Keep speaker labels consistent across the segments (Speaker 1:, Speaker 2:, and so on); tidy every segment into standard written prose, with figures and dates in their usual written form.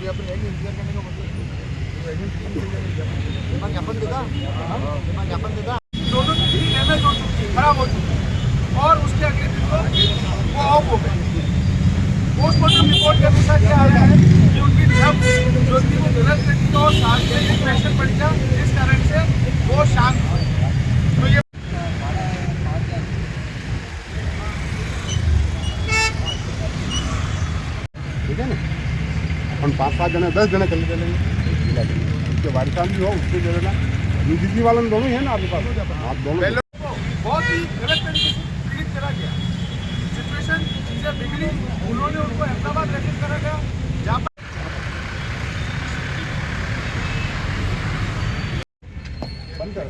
Speaker 1: अभी अपन यही इंतजार करने का मतलब ज्ञापन देगा, ज्ञापन देगा।
Speaker 2: दोनों की डैमेज हो चुकी है, खराब हो चुकी है और उसके अगले दिन वो ऑफ हो गए। पोस्टमार्टम रिपोर्ट के अनुसार क्या आया है कि उनकी जब जो थी वो गलत थी तो सांस में प्रेशर पड़ गया, जिस कारण से वो शांत हुए। तो ये
Speaker 1: ठीक है ना, अपन 5-7 जने 10 जने चले चलेंगे, उसके वारिसान भी हो उसको दे देना। यूजीसी वाले दोनों ही है ना आपके पास, आप दोनों
Speaker 2: बहुत ही गलत तरीके से ट्रीट करा गया। सिचुएशन जब बिगड़ी उन्होंने उनको अहमदाबाद रेफर करा गया, जहाँ पर
Speaker 1: बंद कर।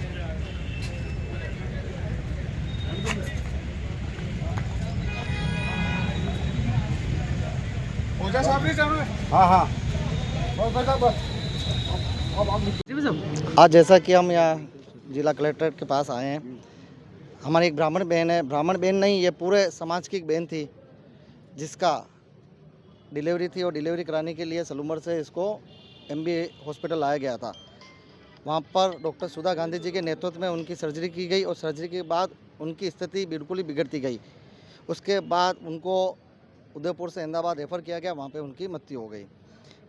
Speaker 2: ओझा साहब नहीं जाना है।
Speaker 1: हाँ हाँ बस।
Speaker 3: आज जैसा कि हम यहाँ जिला कलेक्टर के पास आए हैं, हमारी एक ब्राह्मण बहन है, ब्राह्मण बहन नहीं ये पूरे समाज की एक बहन थी, जिसका डिलीवरी थी और डिलीवरी कराने के लिए सलूमर से इसको एमबी हॉस्पिटल लाया गया था। वहाँ पर डॉक्टर सुधा गांधी जी के नेतृत्व में उनकी सर्जरी की गई और सर्जरी के बाद उनकी स्थिति बिल्कुल ही बिगड़ती गई। उसके बाद उनको उदयपुर से अहमदाबाद रेफ़र किया गया, वहाँ पे उनकी मृत्यु हो गई।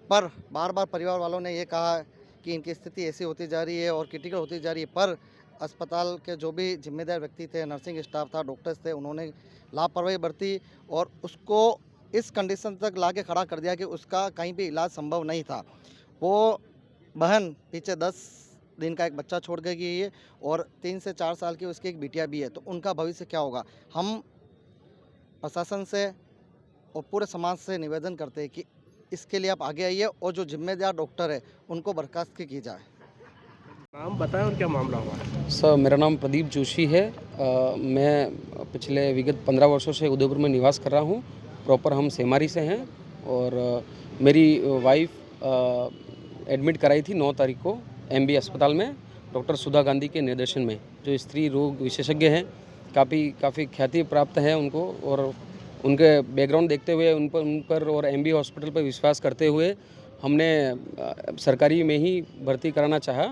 Speaker 3: पर बार बार परिवार वालों ने ये कहा कि इनकी स्थिति ऐसी होती जा रही है और क्रिटिकल होती जा रही है, पर अस्पताल के जो भी जिम्मेदार व्यक्ति थे, नर्सिंग स्टाफ था, डॉक्टर्स थे, उन्होंने लापरवाही बरती और उसको इस कंडीशन तक ला के खड़ा कर दिया कि उसका कहीं भी इलाज संभव नहीं था। वो बहन पीछे 10 दिन का एक बच्चा छोड़ के गई है और 3 से 4 साल की उसकी एक बिटिया भी है, तो उनका भविष्य क्या होगा। हम प्रशासन से और पूरे समाज से निवेदन करते हैं कि इसके लिए आप आगे आइए और जो जिम्मेदार डॉक्टर है उनको बर्खास्त की जाए।
Speaker 4: नाम बताएं और क्या मामला हुआ है?
Speaker 5: सर, मेरा नाम प्रदीप जोशी है। मैं पिछले विगत 15 वर्षों से उदयपुर में निवास कर रहा हूँ। प्रॉपर हम सेमारी से हैं और मेरी वाइफ एडमिट कराई थी 9 तारीख को एमबी अस्पताल में डॉक्टर सुधा गांधी के निर्देशन में, जो स्त्री रोग विशेषज्ञ हैं। काफ़ी ख्याति प्राप्त है उनको और उनके बैकग्राउंड देखते हुए उन पर और एमबी हॉस्पिटल पर विश्वास करते हुए हमने सरकारी में ही भर्ती कराना चाहा।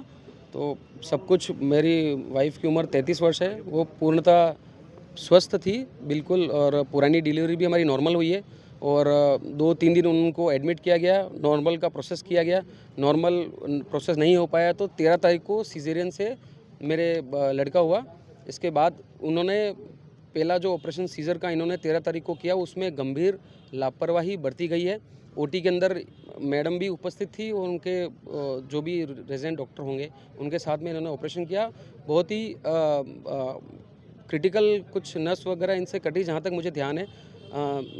Speaker 5: तो सब कुछ, मेरी वाइफ की उम्र 33 वर्ष है, वो पूर्णतः स्वस्थ थी बिल्कुल और पुरानी डिलीवरी भी हमारी नॉर्मल हुई है और 2-3 दिन उनको एडमिट किया गया, नॉर्मल का प्रोसेस किया गया। नॉर्मल प्रोसेस नहीं हो पाया तो 13 तारीख को सिजेरियन से मेरे लड़का हुआ। इसके बाद उन्होंने पहला जो ऑपरेशन सीजर का इन्होंने 13 तारीख को किया, उसमें गंभीर लापरवाही बरती गई है। ओटी के अंदर मैडम भी उपस्थित थी और उनके जो भी रेजिडेंट डॉक्टर होंगे उनके साथ में इन्होंने ऑपरेशन किया। बहुत ही क्रिटिकल कुछ नस वगैरह इनसे कटी, जहाँ तक मुझे ध्यान है।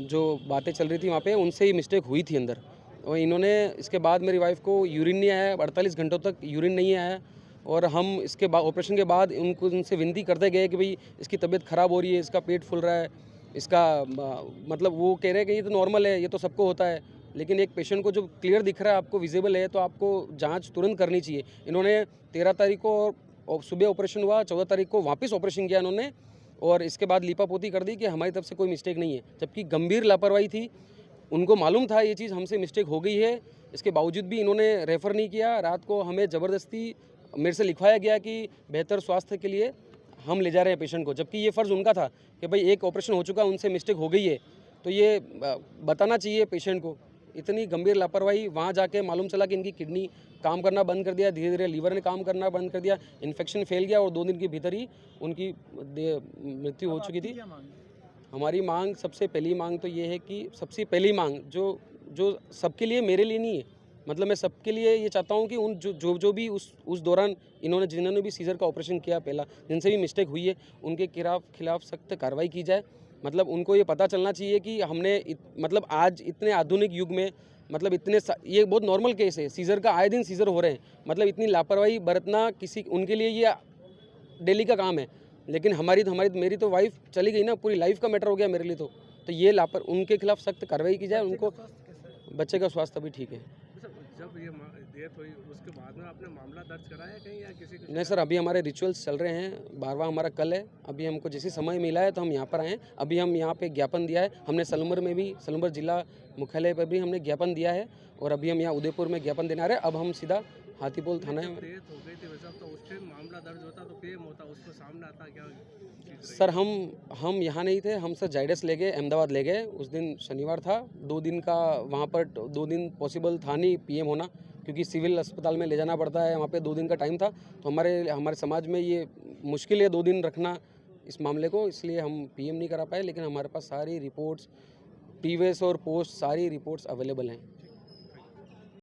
Speaker 5: जो बातें चल रही थी वहाँ पे उनसे ही मिस्टेक हुई थी अंदर। और इन्होंने इसके बाद मेरी वाइफ को यूरिन नहीं आया, 48 घंटों तक यूरिन नहीं आया और हम इसके बाद ऑपरेशन के बाद उनसे विनती करते गए कि भाई इसकी तबीयत ख़राब हो रही है, इसका पेट फूल रहा है, इसका मतलब वो कह रहे हैं कि ये तो नॉर्मल है, ये तो सबको होता है। लेकिन एक पेशेंट को जो क्लियर दिख रहा है, आपको विजिबल है, तो आपको जांच तुरंत करनी चाहिए। इन्होंने 13 तारीख को और सुबह ऑपरेशन हुआ, 14 तारीख को वापस ऑपरेशन किया इन्होंने और इसके बाद लीपापोती कर दी कि हमारी तरफ से कोई मिस्टेक नहीं है, जबकि गंभीर लापरवाही थी। उनको मालूम था ये चीज़ हमसे मिस्टेक हो गई है, इसके बावजूद भी इन्होंने रेफ़र नहीं किया। रात को हमें ज़बरदस्ती मेरे से लिखवाया गया कि बेहतर स्वास्थ्य के लिए हम ले जा रहे हैं पेशेंट को, जबकि ये फ़र्ज़ उनका था कि भाई एक ऑपरेशन हो चुका, उनसे मिस्टेक हो गई है, तो ये बताना चाहिए पेशेंट को। इतनी गंभीर लापरवाही, वहाँ जाके मालूम चला कि इनकी किडनी काम करना बंद कर दिया, धीरे धीरे लीवर ने काम करना बंद कर दिया, इन्फेक्शन फैल गया और 2 दिन के भीतर ही उनकी मृत्यु हो चुकी थी। हमारी मांग, सबसे पहली मांग तो ये है कि सबसे पहली मांग जो सबके लिए, मेरे लिए नहीं है, मतलब मैं सबके लिए ये चाहता हूँ कि उन जो भी उस दौरान जिन्होंने भी सीजर का ऑपरेशन किया पहला, जिनसे भी मिस्टेक हुई है, उनके खिलाफ सख्त कार्रवाई की जाए। मतलब उनको ये पता चलना चाहिए कि हमने मतलब आज इतने आधुनिक युग में, मतलब ये बहुत नॉर्मल केस है, सीजर का आए दिन सीजर हो रहे हैं, मतलब इतनी लापरवाही बरतना उनके लिए ये डेली का काम है। लेकिन मेरी तो वाइफ चली गई ना, पूरी लाइफ का मैटर हो गया मेरे लिए। तो ये उनके खिलाफ सख्त कार्रवाई की जाए। उनको बच्चे का स्वास्थ्य अभी ठीक है।
Speaker 4: जब ये डेथ हुई उसके बाद में आपने मामला दर्ज कराया कहीं या किसी को?
Speaker 5: नहीं सर, अभी हमारे रिचुअल्स चल रहे हैं, 12वां हमारा कल है। अभी हमको जैसे समय मिला है तो हम यहाँ पर आए हैं। अभी हम यहाँ पे ज्ञापन दिया है, हमने सलूमर में भी, सलूमर जिला मुख्यालय पर भी हमने ज्ञापन दिया है और अभी हम यहाँ उदयपुर में ज्ञापन देने आ रहे हैं। अब हम सीधा हाथीपोल थाना है।
Speaker 4: डेथ हो गई थी वैसे तो उस टाइम मामला दर्ज होता तो पीएम होता, उसको सामने आता क्या चीज़ रही?
Speaker 5: सर हम यहाँ नहीं थे, हम सर जायडस ले गए, अहमदाबाद ले गए। उस दिन शनिवार था, 2 दिन का वहाँ पर 2 दिन पॉसिबल था नहीं पीएम होना, क्योंकि सिविल अस्पताल में ले जाना पड़ता है। वहाँ पे 2 दिन का टाइम था, तो हमारे समाज में ये मुश्किल है 2 दिन रखना इस मामले को, इसलिए हम पीएम नहीं करा पाए। लेकिन हमारे पास सारी रिपोर्ट्स, प्रीवियस और पोस्ट सारी रिपोर्ट्स अवेलेबल हैं।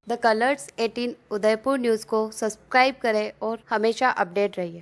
Speaker 6: द कलर्स 18 उदयपुर न्यूज़ को सब्सक्राइब करें और हमेशा अपडेट रहिए।